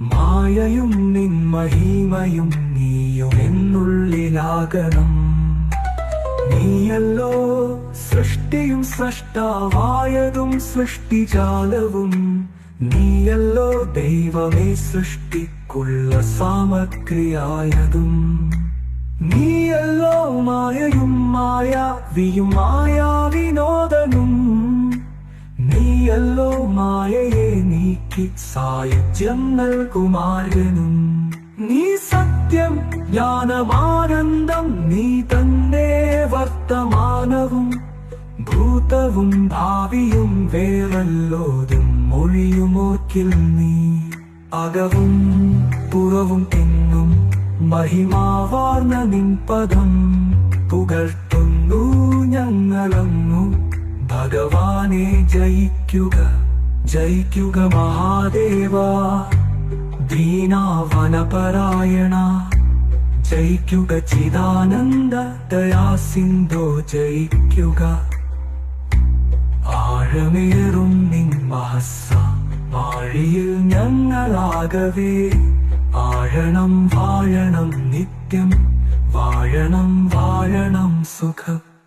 മായയും നിൻ മഹിമയും നീയും എന്നുള്ളിലാകണം. നീയല്ലോ സൃഷ്ടിയും സൃഷ്ടാവായതും സൃഷ്ടിജാലവും. നീയല്ലോ ദൈവമേ സൃഷ്ടിക്കുള്ള സാമഗ്രിയായതും. നീയല്ലോ മായയും മായാവിയും മായാവിനോദനും. നീയല്ലോ മായയെ നീക്കി സായുജ്യം നൽകുമാർഗനും. നീ സത്യം ജ്ഞാനമാനന്ദം. നീ തന്നെ വർത്തമാനവും ഭൂതവും ഭാവിയും വേറല്ലോതും മൊഴിയുമോർക്കിൽ നീ. അകവും പുറവും എന്നും മഹിമാവാർന്ന നിൻ പദം പുകഴ്ത്തുന്നു ഞങ്ങളങ്ങു. ഭഗവാനെ ജയിക്കുക ജയിക്കുക മഹാദേവ. ദീനാവനപരായണ ജയിക്കുക. ചിദാനന്ദ ദയാസിന്ധോ ജയിക്കുക. ആഴമേറും നിൻ മഹസ്സ വാഴിയിൽ ഞങ്ങളാകവേ. ആഴണം വാഴണം നിത്യം വാഴണം വാഴണം സുഖം.